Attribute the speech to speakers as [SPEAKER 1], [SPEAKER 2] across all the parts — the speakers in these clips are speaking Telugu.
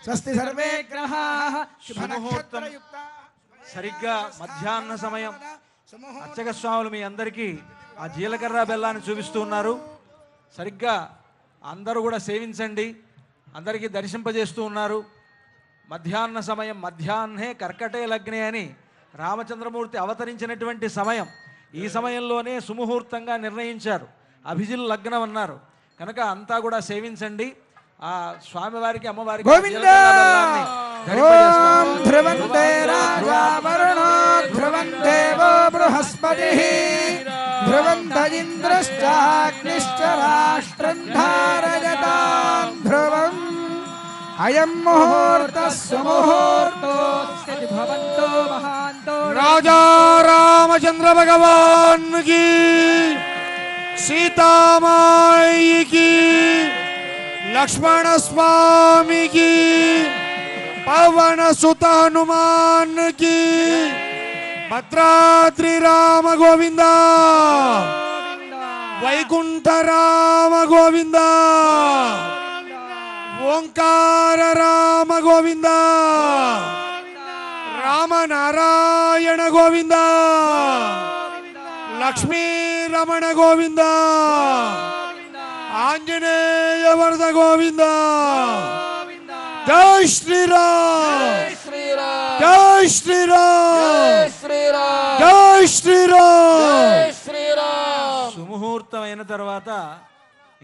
[SPEAKER 1] స్వస్తి సర్వే గ్రహాః
[SPEAKER 2] శుభముహూర్తం సరిగ్గా మధ్యాహ్న సమయం. అర్చక స్వాములు మీ అందరికీ ఆ జీలకర్ర బెల్లాన్ని చూపిస్తూ ఉన్నారు. సరిగ్గా అందరూ కూడా సేవించండి, అందరికీ దర్శింపజేస్తూ ఉన్నారు. మధ్యాహ్న సమయం, మధ్యాహ్నే కర్కటే లగ్నే అని రామచంద్రమూర్తి అవతరించినటువంటి సమయం. ఈ సమయంలోనే సుముహూర్తంగా నిర్ణయించారు, అభిజిల్ లగ్నం అన్నారు. కనుక అంతా కూడా సేవించండి. ఆ స్వామివారికి అమ్మవారికి
[SPEAKER 1] గోవిందా ధ్రువంతే రాజా వరుణో ధ్రువందేవో బృహస్పతిః ధ్రువంత ఇంద్రశ్చాగ్నిశ్చ రాష్ట్రం ధారయతాం ధ్రువం అయం ముహూర్తః సుముహూర్తోస్తి భవంతో మహాంతో.
[SPEAKER 3] రాజా రామచంద్ర భగవాన్ की, सीतामाई की, लक्ष्मण स्वामी की, पवन सुत हनुमान की, भद्राद्रि राम गोविंदा, वैकुंठ राम गोविंदा, ओंकार राम गोविंदा, राम नारायण गोविंदा, लक्ष्मी रमण गोविंदा, आंजनेय वरद गोविंदा. जय श्री राम, जय श्री राम, जय श्री राम.
[SPEAKER 2] సుముహూర్తం అయిన తర్వాత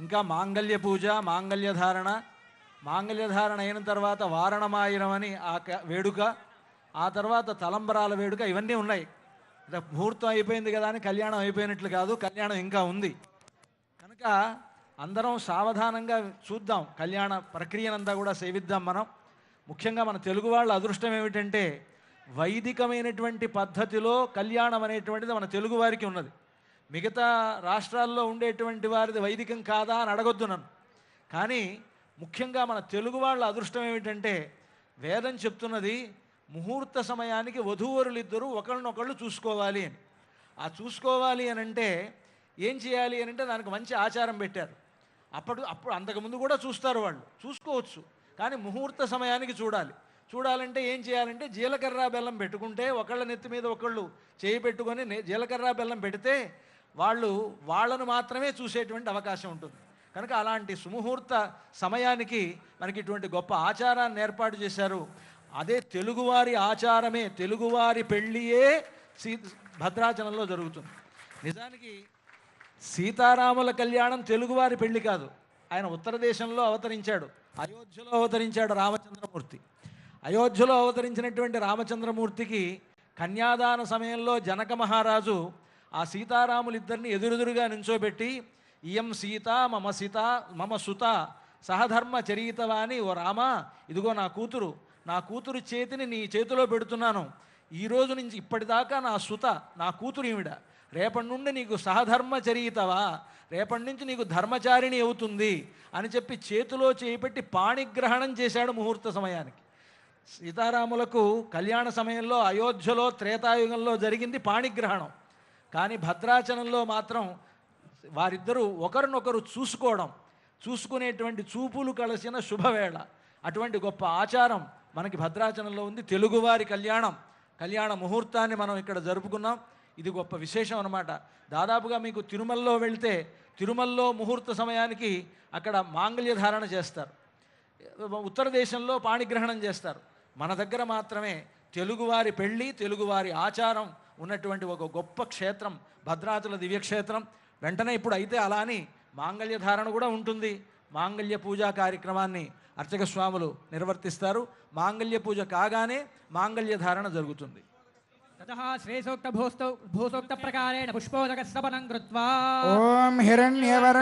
[SPEAKER 2] ఇంకా మాంగళ్య పూజ, మాంగళ్య ధారణ, మాంగళ్య ధారణ అయిన తర్వాత వారణమాయిరం అని ఆ వేడుక, ఆ తర్వాత తలంబరాల వేడుక, ఇవన్నీ ఉన్నాయి. ముహూర్తం అయిపోయింది కదా అని కళ్యాణం అయిపోయినట్లు కాదు, కళ్యాణం ఇంకా ఉంది. కనుక అందరం సావధానంగా చూద్దాం, కళ్యాణ ప్రక్రియనంతా కూడా సేవిద్దాం. మనం ముఖ్యంగా మన తెలుగు వాళ్ళ అదృష్టం ఏమిటంటే వైదికమైనటువంటి పద్ధతిలో కళ్యాణం అనేటువంటిది మన తెలుగు వారికి ఉన్నది. మిగతా రాష్ట్రాల్లో ఉండేటువంటి వారిది వైదికం కాదా అని అడగొద్దు నన్ను. కానీ ముఖ్యంగా మన తెలుగు వాళ్ళ అదృష్టం ఏమిటంటే వేదం చెప్తున్నది ముహూర్త సమయానికి వధూవరులిద్దరూ ఒకళ్ళనొకళ్ళు చూసుకోవాలి అని. ఆ చూసుకోవాలి అని అంటే ఏం చేయాలి అని అంటే దానికి మంచి ఆచారం పెట్టారు. అప్పుడు అంతకుముందు కూడా చూస్తారు, వాళ్ళు చూసుకోవచ్చు. కానీ ముహూర్త సమయానికి చూడాలంటే ఏం చేయాలంటే జీలకర్ర బెల్లం పెట్టుకుంటే ఒకళ్ళ నెత్తి మీద ఒకళ్ళు చేయి పెట్టుకొని జీలకర్ర బెల్లం పెడితే వాళ్ళను మాత్రమే చూసేటువంటి అవకాశం ఉంటుంది. కనుక అలాంటి సుముహూర్త సమయానికి మనకి ఇటువంటి గొప్ప ఆచారాన్ని ఏర్పాటు చేశారు. అదే తెలుగువారి ఆచారమే, తెలుగువారి పెళ్ళియే భద్రాచలంలో జరుగుతుంది. నిజానికి సీతారాముల కళ్యాణం తెలుగువారి పెళ్లి కాదు. ఆయన ఉత్తర దేశంలో అవతరించాడు, అయోధ్యలో అవతరించాడు రామచంద్రమూర్తి. అయోధ్యలో అవతరించినటువంటి రామచంద్రమూర్తికి కన్యాదాన సమయంలో జనక మహారాజు ఆ సీతారాములిద్దరిని ఎదురెదురుగా నించోబెట్టి, ఇయం సీత మమ సుత సహధర్మ చరీతవాని, ఓ రామా, ఇదిగో నా కూతురు చేతిని నీ చేతిలో పెడుతున్నాను. ఈరోజు నుంచి ఇప్పటిదాకా నా సుత, నా కూతురు ఈవిడ, రేపటి నుండి నీకు సహధర్మ చరీతవా, రేపటి నుంచి నీకు ధర్మచారిణి అవుతుంది అని చెప్పి చేతిలో చేపెట్టి పాణిగ్రహణం చేశాడు ముహూర్త సమయానికి. సీతారాములకు కళ్యాణ సమయంలో అయోధ్యలో త్రేతాయుగంలో జరిగింది పాణిగ్రహణం. కానీ భద్రాచలంలో మాత్రం వారిద్దరూ ఒకరినొకరు చూసుకునేటువంటి చూపులు కలిసిన శుభవేళ. అటువంటి గొప్ప ఆచారం మనకి భద్రాచలంలో ఉంది. తెలుగువారి కళ్యాణ ముహూర్తాన్ని మనం ఇక్కడ జరుపుకున్నాం. ఇది గొప్ప విశేషం అన్నమాట. దాదాపుగా మీకు తిరుమలలో వెళ్తే తిరుమలలో ముహూర్త సమయానికి అక్కడ మాంగళ్య ధారణ చేస్తారు, ఉత్తర దేశంలో పాణిగ్రహణం చేస్తారు. మన దగ్గర మాత్రమే తెలుగువారి పెళ్ళి, తెలుగువారి ఆచారం ఉన్నటువంటి ఒక గొప్ప క్షేత్రం భద్రాచల దివ్యక్షేత్రం. వెంటనే ఇప్పుడు అయితే అలా అని మాంగళ్య ధారణ కూడా ఉంటుంది. మాంగళ్య పూజా కార్యక్రమాన్ని అర్చక స్వాములు నిర్వర్తిస్తారు. మాంగళ్య పూజ కాగానే మాంగళ్య ధారణ జరుగుతుంది.
[SPEAKER 4] ततः श्रेयसोक्त भूसोक्त प्रकारेण पुष्पोदकस्तपनं कृत्वा
[SPEAKER 1] ओम हिरण्यवर